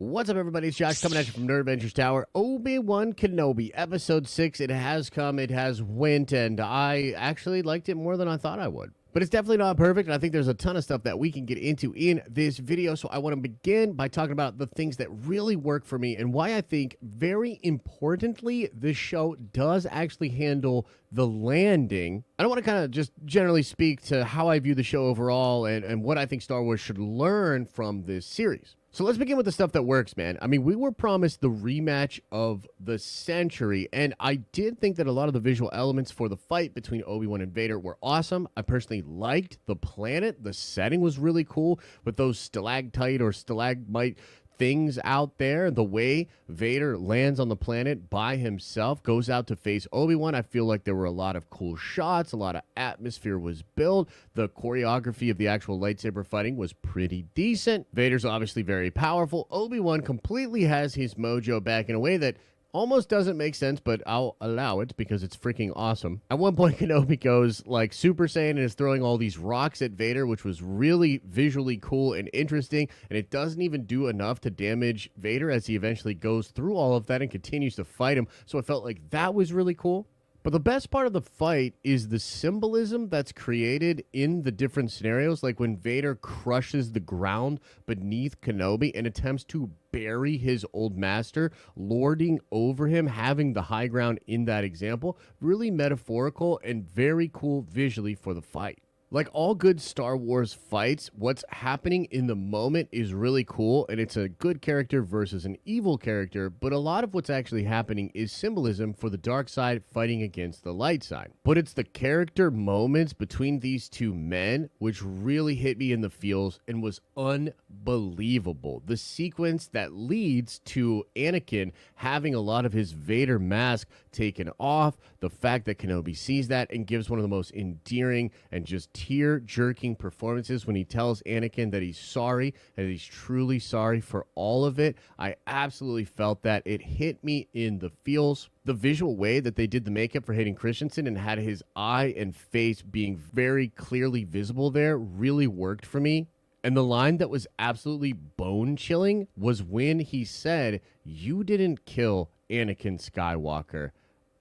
What's up, everybody? It's Josh coming at you from Nerd Adventures Tower. Obi-Wan Kenobi, Episode 6. It has come, it has went, and I actually liked it more than I thought I would. But it's definitely not perfect, and I think there's a ton of stuff that we can get into in this video. So I want to begin by talking about the things that really work for me and why I think, very importantly, this show does actually handle the landing. I don't want to kind of just generally speak to how I view the show overall and what I think Star Wars should learn from this series. So let's begin with the stuff that works, man. I mean, we were promised the rematch of the century, and I did think that a lot of the visual elements for the fight between Obi-Wan and Vader were awesome. I personally liked the planet. The setting was really cool with those stalactite or stalagmite things out there. The way Vader lands on the planet by himself, goes out to face Obi-Wan. I feel like there were a lot of cool shots, a lot of atmosphere was built. The choreography of the actual lightsaber fighting was pretty decent. Vader's obviously very powerful. Obi-Wan completely has his mojo back in a way that almost doesn't make sense, but I'll allow it because it's freaking awesome. At one point, Kenobi goes like Super Saiyan and is throwing all these rocks at Vader, which was really visually cool and interesting, and it doesn't even do enough to damage Vader as he eventually goes through all of that and continues to fight him, so I felt like that was really cool. But the best part of the fight is the symbolism that's created in the different scenarios, like when Vader crushes the ground beneath Kenobi and attempts to bury his old master, lording over him, having the high ground in that example. Really metaphorical and very cool visually for the fight. Like all good Star Wars fights, what's happening in the moment is really cool, and it's a good character versus an evil character, but a lot of what's actually happening is symbolism for the dark side fighting against the light side. But it's the character moments between these two men which really hit me in the feels and was unbelievable. The sequence that leads to Anakin having a lot of his Vader mask taken off, the fact that Kenobi sees that and gives one of the most endearing and just tear-jerking performances when he tells Anakin that he's sorry, and he's truly sorry for all of it. I absolutely felt that. It hit me in the feels. The visual way that they did the makeup for Hayden Christensen and had his eye and face being very clearly visible there really worked for me. And the line that was absolutely bone-chilling was when he said, "You didn't kill Anakin Skywalker.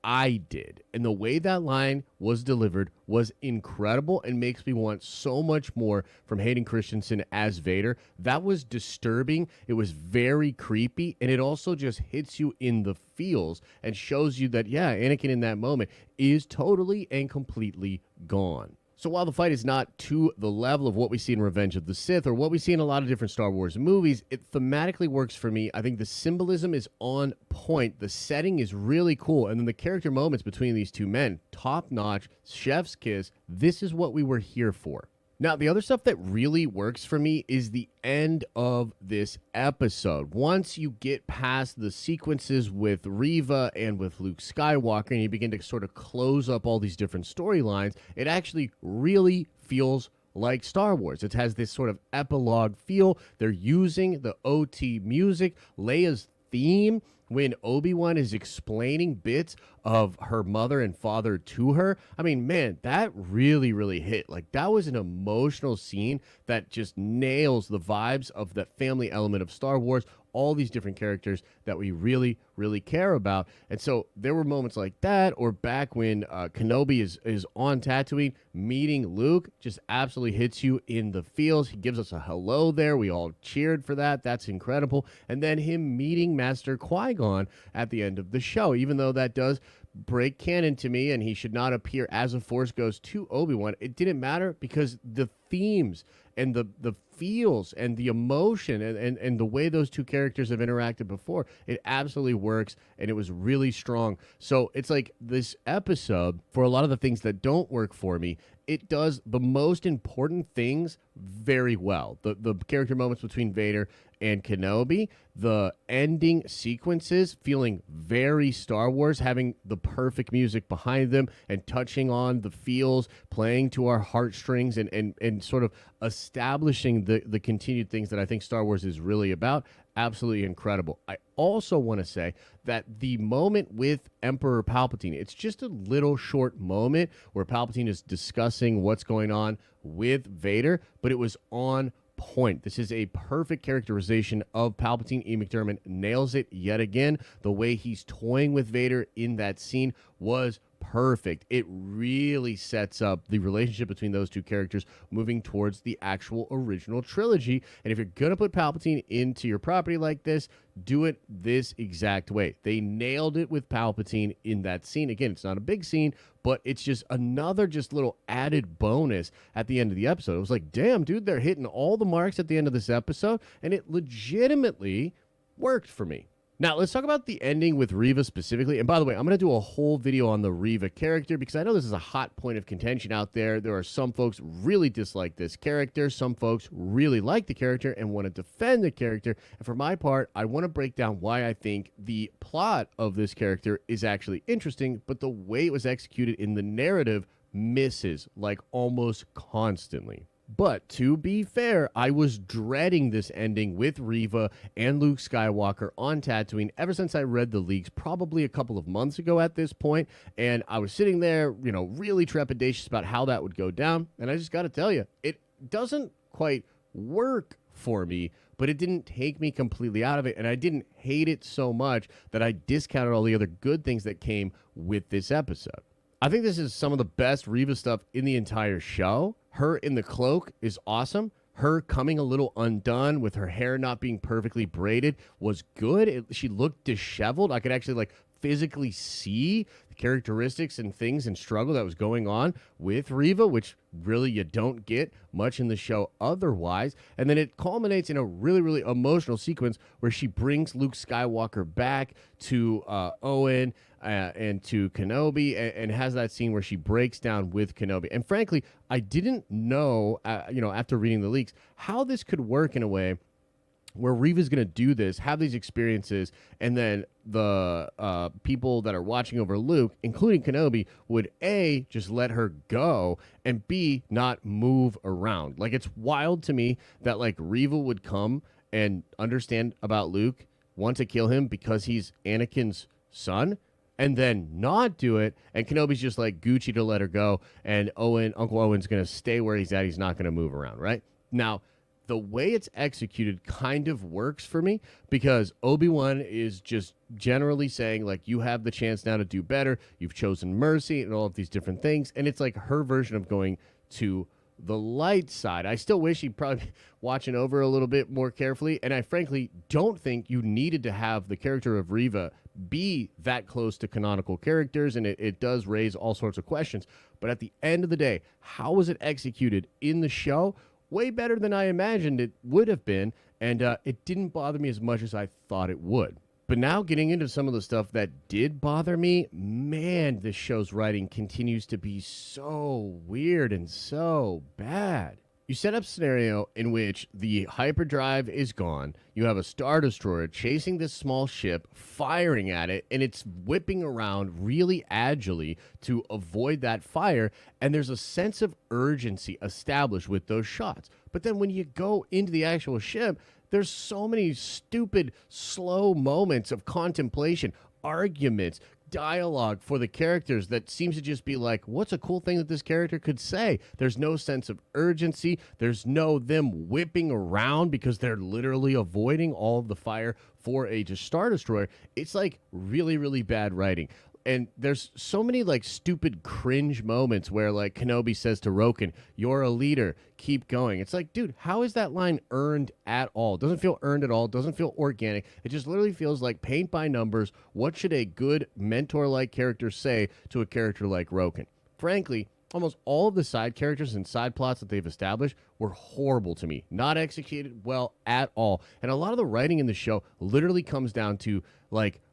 I did." And the way that line was delivered was incredible and makes me want so much more from Hayden Christensen as Vader. That was disturbing. It was very creepy. And it also just hits you in the feels and shows you that, yeah, Anakin in that moment is totally and completely gone. So while the fight is not to the level of what we see in Revenge of the Sith or what we see in a lot of different Star Wars movies, it thematically works for me. I think the symbolism is on point. The setting is really cool. And then the character moments between these two men, top-notch, chef's kiss. This is what we were here for. Now, the other stuff that really works for me is the end of this episode. Once you get past the sequences with Reva and with Luke Skywalker and you begin to sort of close up all these different storylines, it actually really feels like Star Wars. It has this sort of epilogue feel. They're using the OT music, Leia's theme, when Obi-Wan is explaining bits of her mother and father to her. I mean, man, that really, really hit. Like, that was an emotional scene that just nails the vibes of that family element of Star Wars, all these different characters that we really, really care about. And so there were moments like that, or back when Kenobi is on Tatooine meeting Luke, just absolutely hits you in the feels. He gives us a hello there. We all cheered for that. That's incredible. And then him meeting Master Qui-Gon at the end of the show, even though that does break canon to me and he should not appear as a Force Ghost to Obi-Wan, it didn't matter because the themes and the feels and the emotion and the way those two characters have interacted before, it absolutely works, and it was really strong. So it's like this episode, for a lot of the things that don't work for me, it does the most important things very well. The character moments between Vader and Kenobi, the ending sequences feeling very Star Wars, having the perfect music behind them and touching on the feels, playing to our heartstrings and sort of establishing the continued things that I think Star Wars is really about. Absolutely incredible. I also want to say that the moment with Emperor Palpatine, it's just a little short moment where Palpatine is discussing what's going on with Vader, but it was on point. This is a perfect characterization of Palpatine. E. McDermott nails it yet again. The way he's toying with Vader in that scene was perfect. It really sets up the relationship between those two characters moving towards the actual original trilogy. And if you're going to put Palpatine into your property like this, do it this exact way. They nailed it with Palpatine in that scene. Again, it's not a big scene, but it's just another little added bonus at the end of the episode. It was like, damn, dude, they're hitting all the marks at the end of this episode, and it legitimately worked for me. Now, let's talk about the ending with Reva specifically. And by the way, I'm going to do a whole video on the Reva character because I know this is a hot point of contention out there. There are some folks really dislike this character. Some folks really like the character and want to defend the character. And for my part, I want to break down why I think the plot of this character is actually interesting, but the way it was executed in the narrative misses, like almost constantly. But to be fair, I was dreading this ending with Reva and Luke Skywalker on Tatooine ever since I read the leaks, probably a couple of months ago at this point. And I was sitting there, really trepidatious about how that would go down. And I just got to tell you, it doesn't quite work for me, but it didn't take me completely out of it. And I didn't hate it so much that I discounted all the other good things that came with this episode. I think this is some of the best Reva stuff in the entire show. Her in the cloak is awesome. Her coming a little undone with her hair not being perfectly braided was good. She looked disheveled. I could actually physically see the characteristics and things and struggle that was going on with Reva, which really you don't get much in the show otherwise. And then it culminates in a really, really emotional sequence where she brings Luke Skywalker back to Owen and to Kenobi and has that scene where she breaks down with Kenobi. And frankly, I didn't know, after reading the leaks, how this could work in a way where Reva's going to do this, have these experiences, and then the people that are watching over Luke, including Kenobi, would A, just let her go, and B, not move around. It's wild to me that Reva would come and understand about Luke, want to kill him because he's Anakin's son, and then not do it, and Kenobi's just Gucci to let her go, and Uncle Owen's going to stay where he's at. He's not going to move around, right? Now, the way it's executed kind of works for me because Obi-Wan is just generally saying, you have the chance now to do better. You've chosen mercy and all of these different things, and it's her version of going to the light side. I still wish he'd probably watching over a little bit more carefully, and I frankly don't think you needed to have the character of Reva be that close to canonical characters, and it does raise all sorts of questions. But at the end of the day, how was it executed in the show? Way better than I imagined it would have been, and it didn't bother me as much as I thought it would. But now getting into some of the stuff that did bother me, man, this show's writing continues to be so weird and so bad. You set up a scenario in which the hyperdrive is gone. You have a Star Destroyer chasing this small ship, firing at it, and it's whipping around really agilely to avoid that fire. And there's a sense of urgency established with those shots. But then when you go into the actual ship, there's so many stupid, slow moments of contemplation, arguments, dialogue for the characters that seems to just be what's a cool thing that this character could say? There's no sense of urgency. There's no them whipping around because they're literally avoiding all of the fire for a Star Destroyer. It's really, really bad writing. And there's so many stupid cringe moments where Kenobi says to Roken, "You're a leader, keep going." It's dude, how is that line earned at all? It doesn't feel earned at all. It doesn't feel organic. It just literally feels like paint by numbers. What should a good mentor-like character say to a character like Roken? Frankly, almost all of the side characters and side plots that they've established were horrible to me. Not executed well at all. And a lot of the writing in the show literally comes down to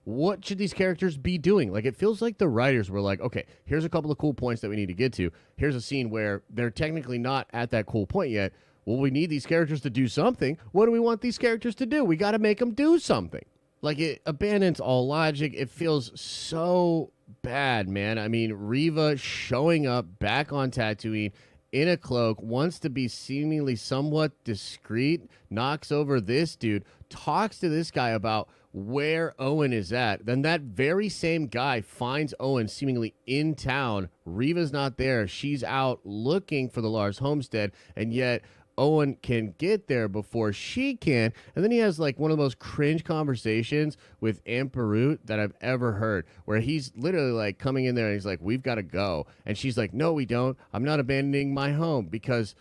what should these characters be doing? It feels like the writers were okay, here's a couple of cool points that we need to get to. Here's a scene where they're technically not at that cool point yet. Well, we need these characters to do something. What do we want these characters to do? We got to make them do something. It abandons all logic. It feels so bad, man. I mean, Reva showing up back on Tatooine in a cloak, wants to be seemingly somewhat discreet, knocks over this dude, talks to this guy about where Owen is at. Then that very same guy finds Owen seemingly in town. Reva's not there. She's out looking for the Lars homestead, and yet Owen can get there before she can. And then he has like one of the most cringe conversations with Aunt Beru that I've ever heard, where he's literally like coming in there and he's like, we've got to go. And she's like, no, we don't. I'm not abandoning my home because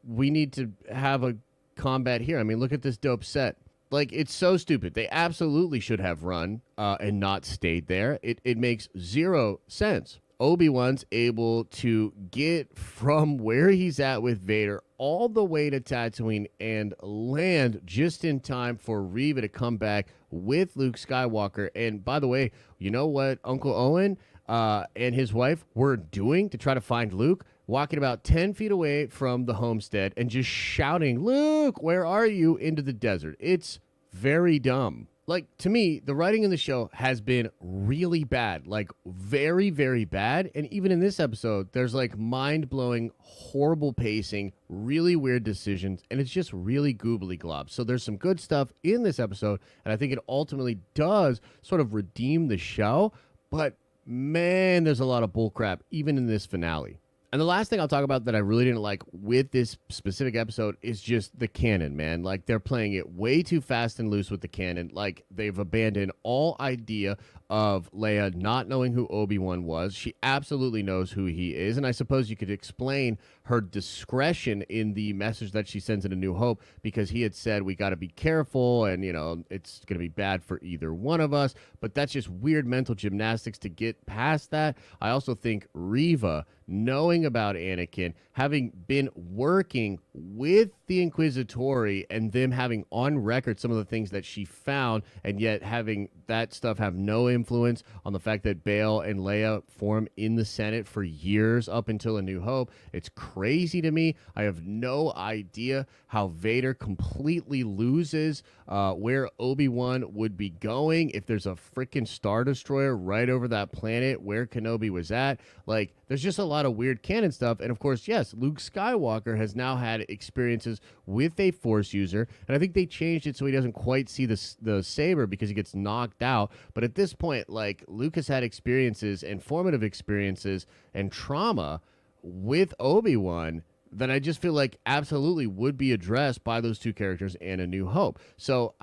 we need to have a combat here. I mean, look at this dope set. Like, it's so stupid. They absolutely should have run and not stayed there. It makes zero sense. Obi-Wan's able to get from where he's at with Vader all the way to Tatooine and land just in time for Reva to come back with Luke Skywalker. And by the way, you know what Uncle Owen and his wife were doing to try to find Luke? Walking about 10 feet away from the homestead and just shouting, Luke, where are you, into the desert. It's very dumb. Like, to me, the writing in the show has been really bad, like very, very bad. And even in this episode, there's like mind-blowing, horrible pacing, really weird decisions, and it's just really goobly glob. So there's some good stuff in this episode, and I think it ultimately does sort of redeem the show. But man, there's a lot of bullcrap even in this finale. And the last thing I'll talk about that I really didn't like with this specific episode is just the canon, man. Like, they're playing it way too fast and loose with the canon. Like, they've abandoned all idea of Leia not knowing who Obi-Wan was. She absolutely knows who he is. And I suppose you could explain her discretion in the message that she sends in A New Hope, because he had said, we got to be careful and, you know, it's going to be bad for either one of us. But that's just weird mental gymnastics to get past that. I also think Reva, knowing about Anakin, having been working with the Inquisitori and them having on record some of the things that she found, and yet having that stuff have no influence on the fact that Bail and Leia form in the Senate for years up until A New Hope. It's crazy to me. I have no idea how Vader completely loses where Obi-Wan would be going if there's a freaking Star Destroyer right over that planet where Kenobi was at. Like, there's just a lot of weird canon stuff. And of course, yes, Luke Skywalker has now had experiences with a Force user, and I think they changed it so he doesn't quite see the saber because he gets knocked out. But at this point, like, Luke has had experiences and formative experiences and trauma with Obi-Wan that I just feel like absolutely would be addressed by those two characters in A New Hope. So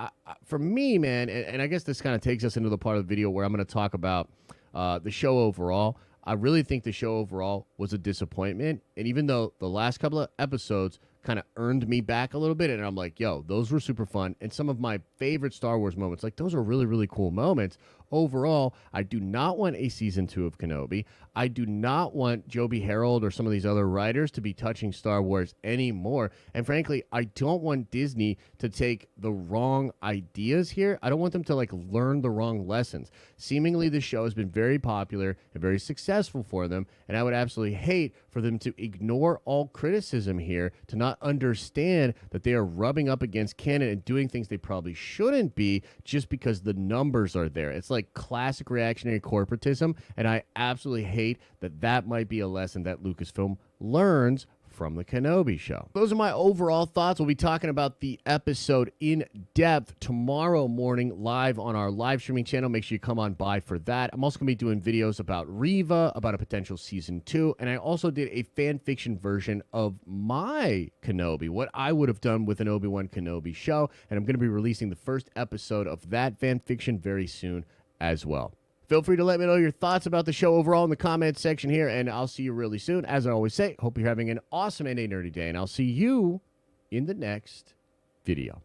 for me, man, and I guess this kind of takes us into the part of the video where I'm going to talk about the show overall. I really think the show overall was a disappointment. And even though the last couple of episodes kind of earned me back a little bit, and I'm like, yo, those were super fun. And some of my favorite Star Wars moments, like, those are really, really cool moments. Overall, I do not want a season 2 of Kenobi. I do not want Joby Harold or some of these other writers to be touching Star Wars anymore. And frankly, I don't want Disney to take the wrong ideas here. I don't want them to, like, learn the wrong lessons. Seemingly, the show has been very popular and very successful for them, and I would absolutely hate for them to ignore all criticism here, to not understand that they are rubbing up against canon and doing things they probably shouldn't be just because the numbers are there. It's like classic reactionary corporatism, and I absolutely hate that that might be a lesson that Lucasfilm learns from the Kenobi show. Those are my overall thoughts. We'll be talking about the episode in depth tomorrow morning live on our live streaming channel. Make sure you come on by for that. I'm also going to be doing videos about Reva, about a potential season 2, and I also did a fan fiction version of my Kenobi, what I would have done with an Obi-Wan Kenobi show, and I'm going to be releasing the first episode of that fan fiction very soon as well. Feel free to let me know your thoughts about the show overall in the comments section here, and I'll see you really soon. As I always say, hope you're having an awesome and a nerdy day, and I'll see you in the next video.